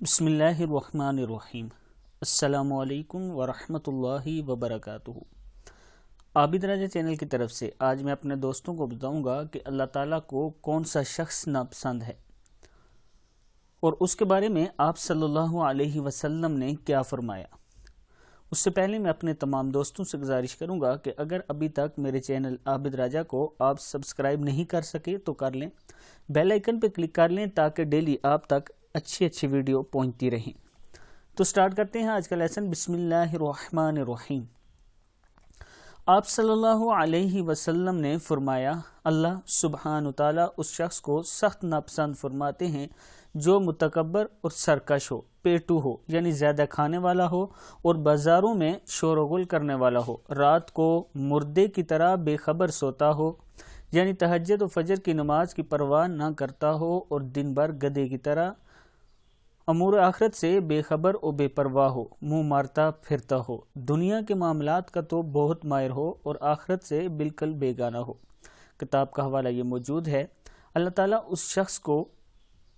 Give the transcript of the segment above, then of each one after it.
بسم اللہ الرحمن الرحیم۔ السلام علیکم ورحمۃ اللہ وبرکاتہ۔ عابد راجہ چینل کی طرف سے آج میں اپنے دوستوں کو بتاؤں گا کہ اللہ تعالیٰ کو کون سا شخص ناپسند ہے اور اس کے بارے میں آپ صلی اللہ علیہ وسلم نے کیا فرمایا۔ اس سے پہلے میں اپنے تمام دوستوں سے گزارش کروں گا کہ اگر ابھی تک میرے چینل عابد راجہ کو آپ سبسکرائب نہیں کر سکے تو کر لیں، بیل آئیکن پہ کلک کر لیں تاکہ ڈیلی آپ تک اچھی ویڈیو پہنچتی رہیں۔ تو سٹارٹ کرتے ہیں آج کا لیسن۔ بسم اللہ الرحمن الرحیم۔ آپ صلی اللہ علیہ وسلم نے فرمایا، اللہ سبحانہ تعالیٰ اس شخص کو سخت ناپسند فرماتے ہیں جو متکبر اور سرکش ہو، پیٹو ہو یعنی زیادہ کھانے والا ہو اور بازاروں میں شور و غل کرنے والا ہو، رات کو مردے کی طرح بے خبر سوتا ہو یعنی تہجد و فجر کی نماز کی پرواہ نہ کرتا ہو اور دن بھر گدھے کی طرح امور آخرت سے بے خبر و بے پرواہ ہو، منہ مارتا پھرتا ہو، دنیا کے معاملات کا تو بہت ماہر ہو اور آخرت سے بالکل بیگانہ ہو۔ کتاب کا حوالہ یہ موجود ہے۔ اللہ تعالیٰ اس شخص کو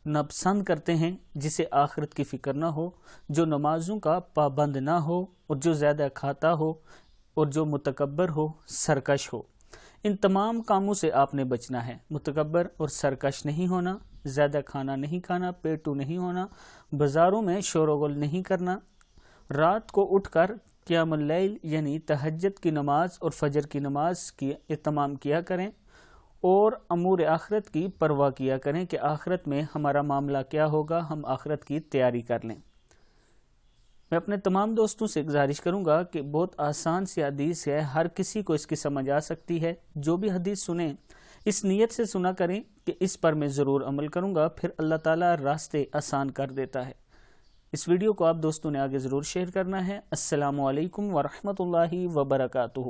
ناپسند کرتے ہیں جسے آخرت کی فکر نہ ہو، جو نمازوں کا پابند نہ ہو اور جو زیادہ کھاتا ہو اور جو متکبر ہو، سرکش ہو۔ ان تمام کاموں سے آپ نے بچنا ہے۔ متکبر اور سرکش نہیں ہونا، زیادہ کھانا نہیں کھانا، پیٹو نہیں ہونا، بازاروں میں شور و غل نہیں کرنا، رات کو اٹھ کر قیام اللیل یعنی تہجد کی نماز اور فجر کی نماز کی اہتمام کیا کریں اور امور آخرت کی پرواہ کیا کریں کہ آخرت میں ہمارا معاملہ کیا ہوگا، ہم آخرت کی تیاری کر لیں۔ میں اپنے تمام دوستوں سے گزارش کروں گا کہ بہت آسان سی حدیث ہے، ہر کسی کو اس کی سمجھ آ سکتی ہے۔ جو بھی حدیث سنیں اس نیت سے سنا کریں کہ اس پر میں ضرور عمل کروں گا، پھر اللہ تعالیٰ راستے آسان کر دیتا ہے۔ اس ویڈیو کو آپ دوستوں نے آگے ضرور شیئر کرنا ہے۔ السلام علیکم ورحمۃ اللہ وبرکاتہ۔